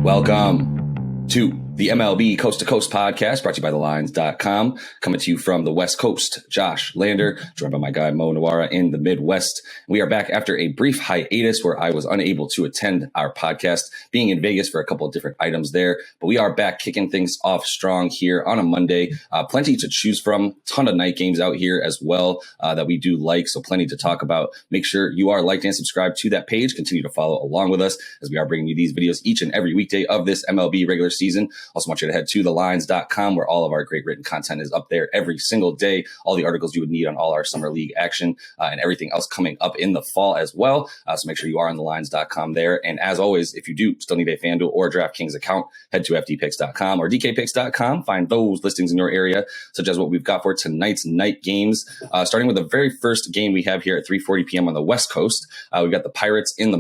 Welcome to the MLB Coast to Coast podcast, brought to you by thelines.com. Coming to you from the West Coast, Josh Lander, joined by my guy Mo Nawara in the Midwest. We are back after a brief hiatus where I was unable to attend our podcast, being in Vegas for a couple of different items there. But we are back kicking things off strong here on a Monday. Plenty to choose from, ton of night games out here as well that we do like, so plenty to talk about. Make sure you are liked and subscribed to that page. Continue to follow along with us as we are bringing you these videos each and every weekday of this MLB regular season. Also want you to head to thelines.com where all of our great written content is up there every single day. All the articles you would need on all our summer league action and everything else coming up in the fall as well. So make sure you are on thelines.com there. And as always, if you do still need a FanDuel or DraftKings account, head to fdpicks.com or dkpicks.com. Find those listings in your area, such as what we've got for tonight's night games. Starting with the very first game we have here at 3:40 p.m. on the West Coast. We've got the Pirates in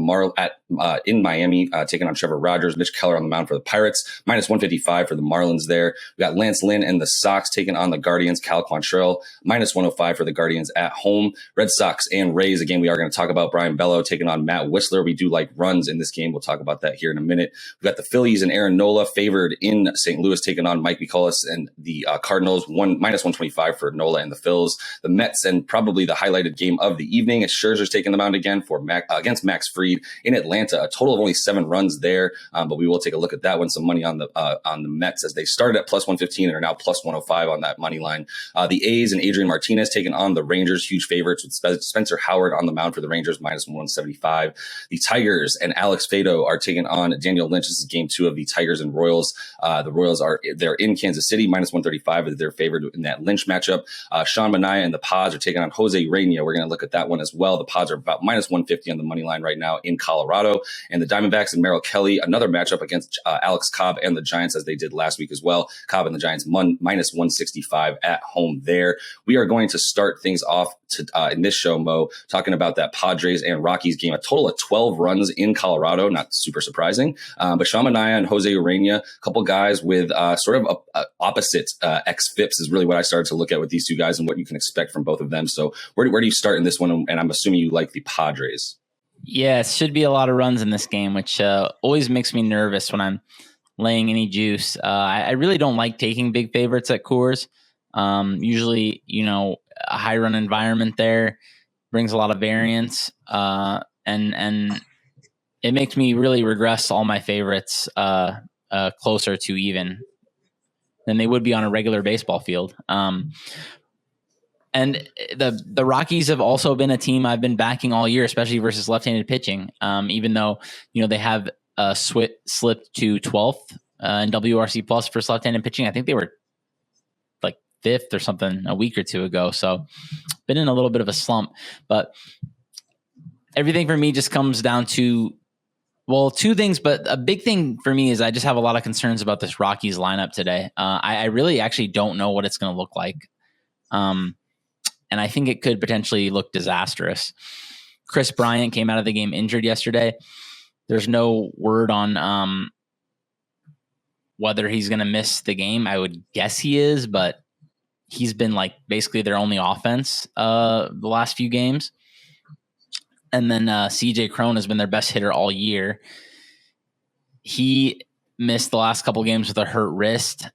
in Miami taking on Trevor Rogers. Mitch Keller on the mound for the Pirates, minus 155 for the Marlins there. We got Lance Lynn and the Sox taking on the Guardians. Cal Quantrill, minus 105 for the Guardians at home. Red Sox and Rays, a game we are going to talk about. Brian Bello taking on Matt Whistler. We do like runs in this game. We'll talk about that here in a minute. We've got the Phillies and Aaron Nola favored in St. Louis taking on Mike Mikolas and the Cardinals, minus 125 for Nola and the Phils. The Mets, and probably the highlighted game of the evening, is Scherzer's taking the mound again against Max Fried in Atlanta. A total of only 7 runs there, but we will take a look at that one. Some money on the Mets as they started at plus 115 and are now plus 105 on that money line. The A's and Adrian Martinez taking on the Rangers, huge favorites with Spencer Howard on the mound for the Rangers, minus 175. The Tigers and Alex Fado are taking on Daniel Lynch. This is game 2 of the Tigers and Royals. The Royals they're in Kansas City, minus 135. They're favored in that Lynch matchup. Sean Manaea and the Padres are taking on Jose Urena. We're going to look at that one as well. The Padres are about minus 150 on the money line right now in Colorado. And the Diamondbacks and Merrill Kelly, another matchup against Alex Cobb and the Giants, as they did last week as well. Cobb and the Giants minus 165 at home there. We are going to start things off in this show, Mo, talking about that Padres and Rockies game. A total of 12 runs in Colorado, not super surprising. But Sean Manaea and Jose Urena, a couple guys with sort of opposite xFIPs is really what I started to look at with these two guys and what you can expect from both of them. So where do you start in this one? And I'm assuming you like the Padres. Yeah, it should be a lot of runs in this game, which always makes me nervous when I'm laying any juice. I really don't like taking big favorites at Coors. Usually, a high run environment there brings a lot of variance, and it makes me really regress all my favorites closer to even than they would be on a regular baseball field. And the Rockies have also been a team I've been backing all year, especially versus left-handed pitching. Even though they have slipped to 12th in WRC plus for left-handed pitching. I think they were like 5th or something a week or two ago. So been in a little bit of a slump. But everything for me just comes down to, well, 2 things. But a big thing for me is I just have a lot of concerns about this Rockies lineup today. I really actually don't know what it's going to look like. And I think it could potentially look disastrous. Chris Bryant came out of the game injured yesterday. There's no word on whether he's going to miss the game. I would guess he is, but he's been like basically their only offense the last few games. And then CJ Cron has been their best hitter all year. He missed the last couple games with a hurt wrist.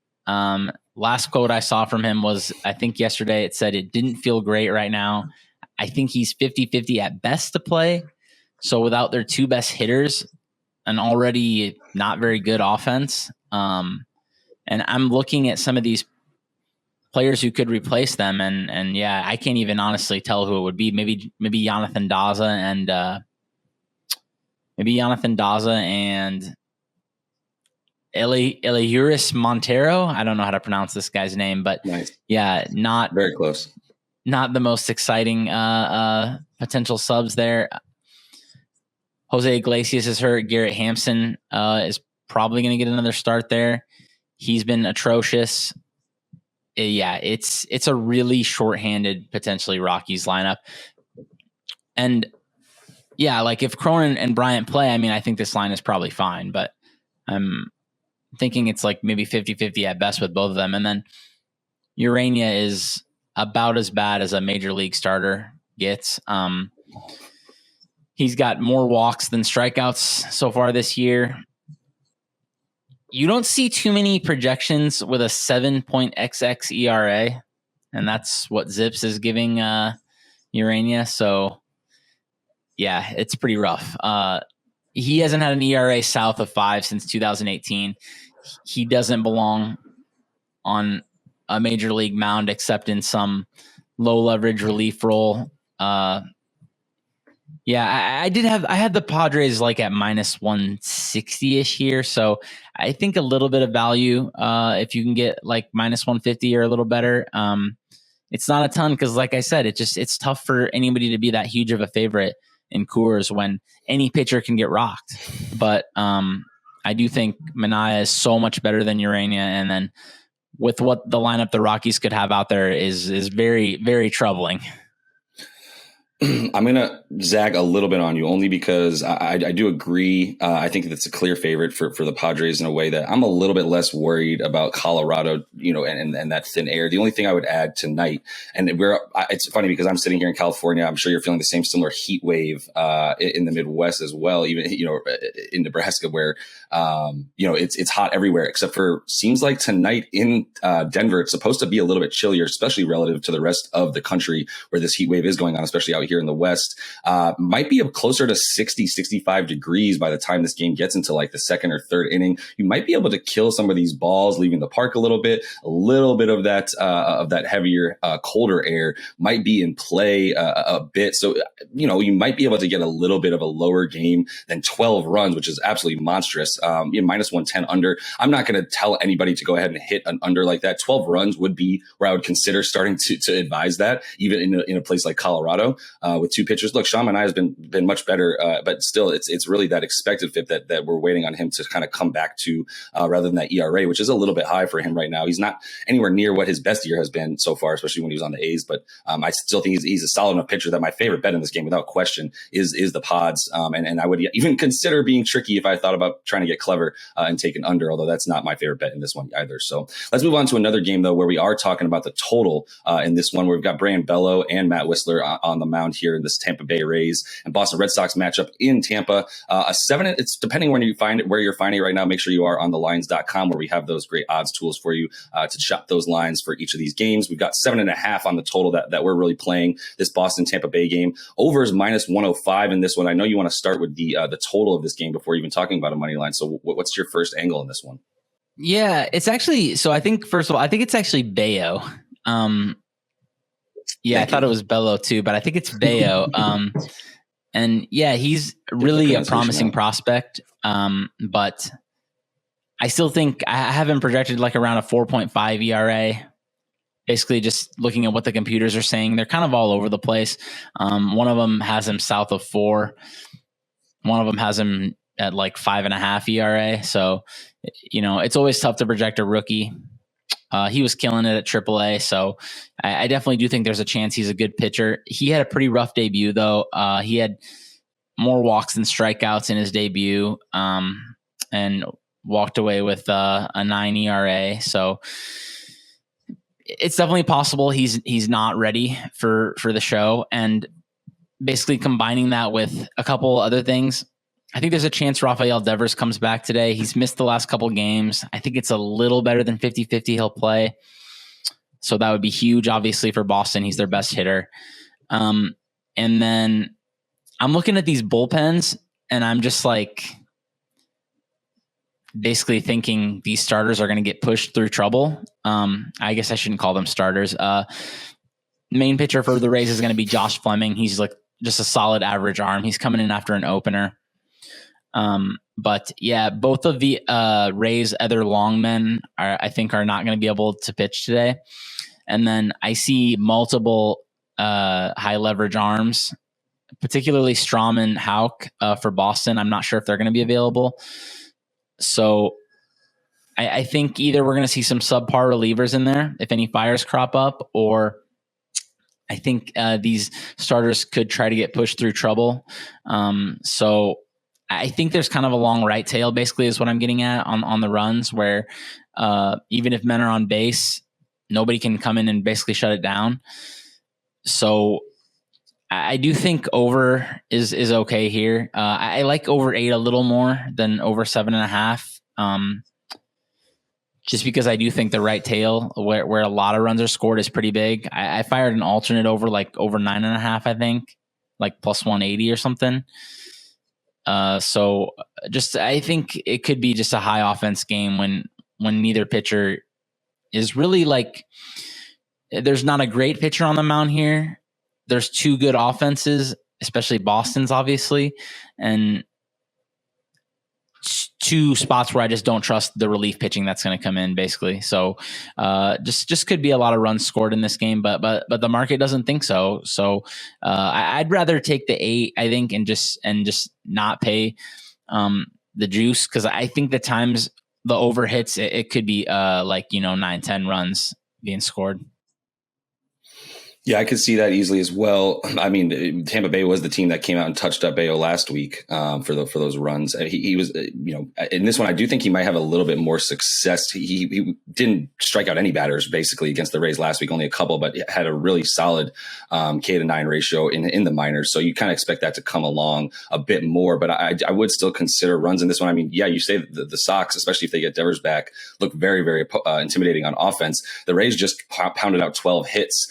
Last quote I saw from him was, I think yesterday, it said it didn't feel great right now. I think he's 50-50 at best to play. So without their 2 best hitters, an already not very good offense, and I'm looking at some of these players who could replace them, and yeah, I can't even honestly tell who it would be. Maybe Jonathan Daza and Elihuris Montero. I don't know how to pronounce this guy's name, but nice. Yeah, not very close. Not the most exciting potential subs there. Jose Iglesias is hurt. Garrett Hampson is probably going to get another start there. He's been atrocious. Yeah, it's a really shorthanded, potentially Rockies lineup. And yeah, like if Cronin and Bryant play, I mean, I think this line is probably fine, but I'm thinking it's like maybe 50-50 at best with both of them. And then Urena is about as bad as a major league starter gets. He's got more walks than strikeouts so far this year. You don't see too many projections with a 7.xx ERA, and that's what Zips is giving Urania. So, yeah, it's pretty rough. He hasn't had an ERA south of 5 since 2018. He doesn't belong on a major league mound except in some low leverage relief role. Yeah, I had the Padres like at minus 160-ish here. So I think a little bit of value if you can get like minus 150 or a little better. It's not a ton because, like I said, it's tough for anybody to be that huge of a favorite in Coors when any pitcher can get rocked. But I do think Manaea is so much better than Urania, and then with what the lineup the Rockies could have out there is very, very troubling. I'm going to zag a little bit on you only because I do agree. I think that's a clear favorite for the Padres in a way that I'm a little bit less worried about Colorado, and that thin air. The only thing I would add tonight, and it's funny because I'm sitting here in California. I'm sure you're feeling the same similar heat wave in the Midwest as well, even, in Nebraska where, it's hot everywhere except for seems like tonight in Denver, it's supposed to be a little bit chillier, especially relative to the rest of the country where this heat wave is going on, especially out here in the West. Might be up closer to 60, 65 degrees by the time this game gets into like the second or third inning. You might be able to kill some of these balls, leaving the park a little bit of that heavier, colder air might be in play a bit. So, you might be able to get a little bit of a lower game than 12 runs, which is absolutely monstrous. Minus 110 under. I'm not going to tell anybody to go ahead and hit an under like that. 12 runs would be where I would consider starting to advise that, even in a place like Colorado. With two pitchers. Look, Sean Manaea has been much better, but still, it's really that expected FIP that we're waiting on him to kind of come back to, rather than that ERA, which is a little bit high for him right now. He's not anywhere near what his best year has been so far, especially when he was on the A's. But I still think he's a solid enough pitcher that my favorite bet in this game, without question, is the Pods. And I would even consider being tricky if I thought about trying to get clever and take an under, although that's not my favorite bet in this one either. So let's move on to another game though, where we are talking about the total in this one, where we've got Brian Bello and Matt Whistler on the mound here in this Tampa Bay Rays and Boston Red Sox matchup in Tampa. A 7, it's depending where you're finding it right now. Make sure you are on thelines.com, where we have those great odds tools for you to shop those lines for each of these games. We've got 7.5 on the total that we're really playing this Boston Tampa Bay game. Over is minus 105 in this one. I know you want to start with the total of this game before even talking about a money line. So what's your first angle in this one? Yeah, it's actually, so I think, first of all, I think it's actually Bayo. I thought it was Bello too, but I think it's Bayo. And yeah, he's really a promising prospect. But I still think I have him projected like around a 4.5 ERA. Basically just looking at what the computers are saying. They're kind of all over the place. One of them has him south of 4. One of them has him at like 5.5 ERA. So, it's always tough to project a rookie. He was killing it at AAA, so I definitely do think there's a chance he's a good pitcher. He had a pretty rough debut, though. He had more walks than strikeouts in his debut, and walked away with a 9 ERA. So it's definitely possible he's not ready for the show. And basically combining that with a couple other things, I think there's a chance Rafael Devers comes back today. He's missed the last couple games. I think it's a little better than 50-50 he'll play. So that would be huge, obviously, for Boston. He's their best hitter. And then I'm looking at these bullpens, and I'm just like basically thinking these starters are going to get pushed through trouble. I guess I shouldn't call them starters. Main pitcher for the Rays is going to be Josh Fleming. He's like just a solid average arm. He's coming in after an opener. But yeah, both of the Rays' other long men I think are not going to be able to pitch today. And then I see multiple high leverage arms, particularly Strom and Houck for Boston. I'm not sure if they're going to be available. So I think either we're going to see some subpar relievers in there if any fires crop up, or I think these starters could try to get pushed through trouble. So I think there's kind of a long right tail, basically, is what I'm getting at on the runs, where even if men are on base, nobody can come in and basically shut it down. So I do think over is okay here. I like over 8 a little more than over 7.5. just because I do think the right tail where a lot of runs are scored is pretty big. I fired an alternate over 9.5, I think, like plus 180 or something. So just I think it could be just a high offense game when neither pitcher is really there's not a great pitcher on the mound here. There's two good offenses, especially Boston's obviously, and two spots where I just don't trust the relief pitching that's going to come in basically. So just could be a lot of runs scored in this game, but the market doesn't think so. So I'd rather take the 8, I think, and just not pay the juice, because I think the times the over hits, it could be 9-10 runs being scored. Yeah, I could see that easily as well. I mean, Tampa Bay was the team that came out and touched up Bayo last week for those runs. He was, in this one, I do think he might have a little bit more success. He didn't strike out any batters basically against the Rays last week, only a couple, but had a really solid K-to-9 ratio in the minors. So you kind of expect that to come along a bit more. But I would still consider runs in this one. I mean, yeah, you say the Sox, especially if they get Devers back, look very, very intimidating on offense. The Rays just pounded out 12 hits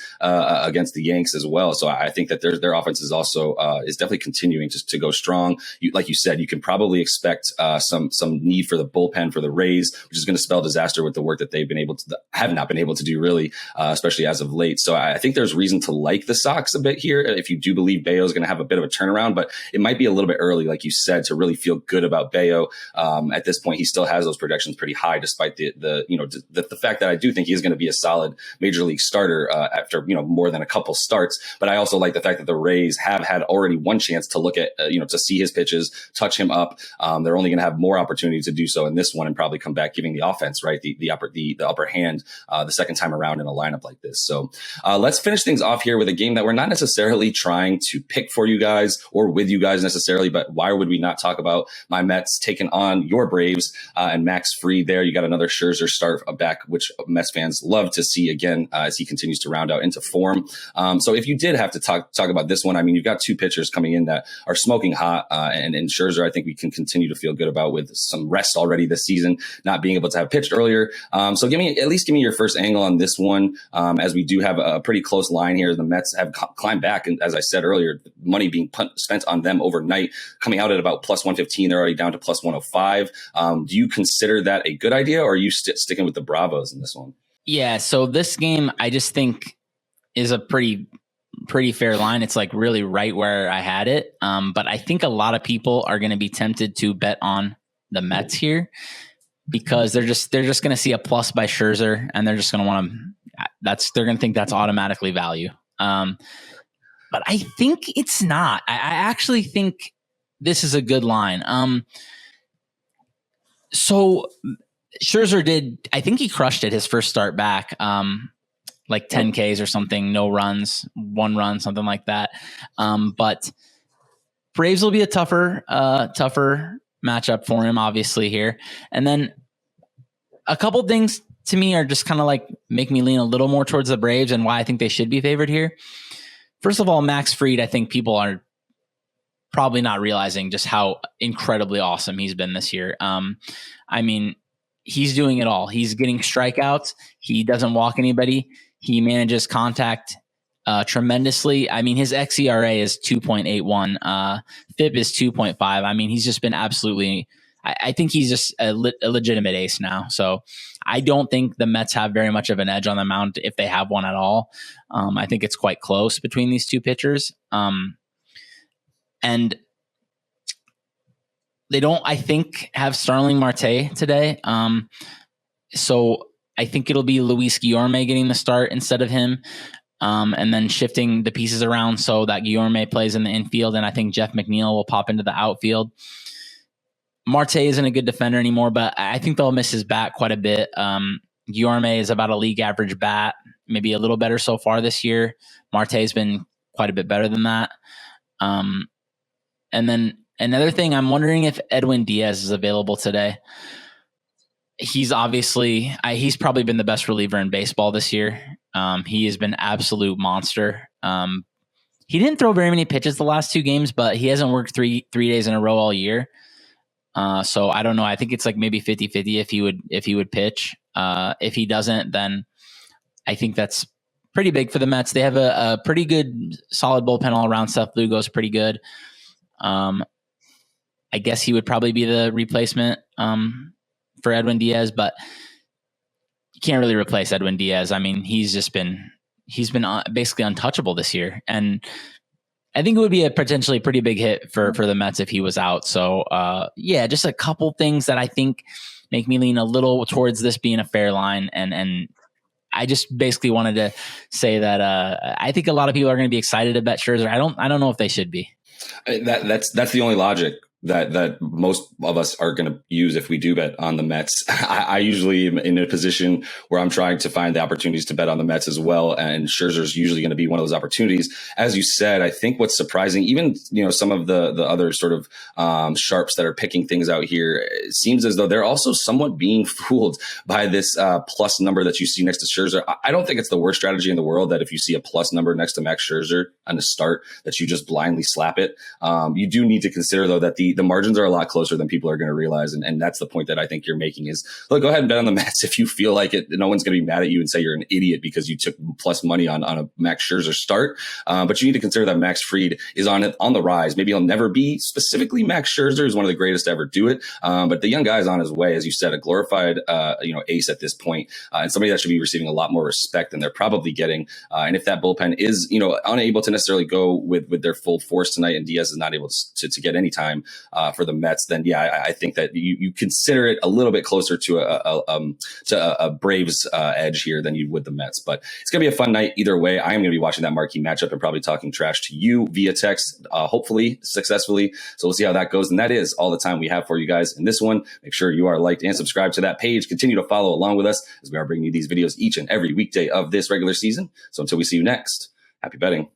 against the Yanks as well. So I think that their offense is also is definitely continuing to go strong. Like you said, you can probably expect some need for the bullpen for the Rays, which is going to spell disaster with the work that they've have not been able to do really, especially as of late. So I think there's reason to like the Sox a bit here if you do believe Bayo is going to have a bit of a turnaround, but it might be a little bit early, like you said, to really feel good about Bayo. At this point, he still has those projections pretty high, despite the fact that I do think he is going to be a solid major league starter after more than a couple starts. But I also like the fact that the Rays have had already one chance to look at to see his pitches, touch him up. They're only going to have more opportunity to do so in this one, and probably come back giving the offense the upper hand the second time around in a lineup like this. So let's finish things off here with a game that we're not necessarily trying to pick for you guys or with you guys necessarily, but why would we not talk about my Mets taking on your Braves and Max Fried there? You got another Scherzer start back, which Mets fans love to see again as he continues to round out into form. So if you did have to talk about this one, I mean, you've got two pitchers coming in that are smoking hot, and Scherzer, I think we can continue to feel good about with some rest already this season, not being able to have pitched earlier. So give me your first angle on this one, as we do have a pretty close line here. The Mets have climbed back, and as I said earlier, money being spent on them overnight, coming out at about plus 115. They're already down to plus 105. Do you consider that a good idea, or are you sticking with the Bravos in this one? Yeah, so this game I just think is a pretty fair line. It's like really right where I had it. But I think a lot of people are going to be tempted to bet on the Mets here because they're just going to see a plus by Scherzer, and they're just going to want to, they're going to think that's automatically value. But I think it's not. I actually think this is a good line. So Scherzer I think he crushed it his first start back. Like 10 Ks or something, no runs, 1 run, something like that. But Braves will be a tougher matchup for him, obviously here. And then a couple things to me are just kind of like make me lean a little more towards the Braves and why I think they should be favored here. First of all, Max Fried, I think people are probably not realizing just how incredibly awesome he's been this year. I mean, he's doing it all. He's getting strikeouts. He doesn't walk anybody. He manages contact tremendously. I mean, his xERA is 2.81. FIP is 2.5. I mean, he's just been absolutely – I think he's just a legitimate ace now. So I don't think the Mets have very much of an edge on the mound if they have one at all. I think it's quite close between these two pitchers. And they don't, I think, have Starling Marte today. So I think it'll be Luis Guillorme getting the start instead of him, and then shifting the pieces around so that Guillorme plays in the infield, and I think Jeff McNeil will pop into the outfield. Marte isn't a good defender anymore, but I think they'll miss his bat quite a bit. Guillorme is about a league average bat, maybe a little better so far this year. Marte has been quite a bit better than that. And then another thing, I'm wondering if Edwin Diaz is available today. He's obviously, he's probably been the best reliever in baseball this year. He has been absolute monster. He didn't throw very many pitches the last 2 games, but he hasn't worked three days in a row all year. So I don't know. I think it's like maybe 50-50 if he would pitch. If he doesn't, then I think that's pretty big for the Mets. They have a pretty good, solid bullpen all around. Seth Lugo's pretty good. I guess he would probably be the replacement for Edwin Diaz, but you can't really replace Edwin Diaz. I mean, he's been basically untouchable this year, and I think it would be a potentially pretty big hit for the Mets if he was out. So just a couple things that I think make me lean a little towards this being a fair line, and I just basically wanted to say that I think a lot of people are going to be excited to bet Scherzer. I don't know if they should be. That's the only logic that most of us are going to use if we do bet on the Mets. I usually am in a position where I'm trying to find the opportunities to bet on the Mets as well, and Scherzer is usually going to be one of those opportunities. As you said, I think what's surprising, even some of the other sort of sharps that are picking things out here, it seems as though they're also somewhat being fooled by this plus number that you see next to Scherzer. I don't think it's the worst strategy in the world that if you see a plus number next to Max Scherzer on the start, that you just blindly slap it. You do need to consider, though, that the margins are a lot closer than people are going to realize. And that's the point that I think you're making is, look, go ahead and bet on the Mets if you feel like it. No one's going to be mad at you and say you're an idiot because you took plus money on a Max Scherzer start. But you need to consider that Max Fried is on the rise. Maybe he'll never be specifically Max Scherzer, is one of the greatest to ever do it. But the young guy is on his way, as you said, a glorified ace at this point, and somebody that should be receiving a lot more respect than they're probably getting. And if that bullpen is unable to necessarily go with their full force tonight, and Diaz is not able to get any time for the Mets, then I think that you consider it a little bit closer to a Braves edge here than you would the Mets. But it's gonna be a fun night either way. I am gonna be watching that marquee matchup and probably talking trash to you via text, hopefully successfully. So we'll see how that goes. And that is all the time we have for you guys in this one. Make sure you are liked and subscribed to that page. Continue to follow along with us as we are bringing you these videos each and every weekday of this regular season. So until we see you next, happy betting.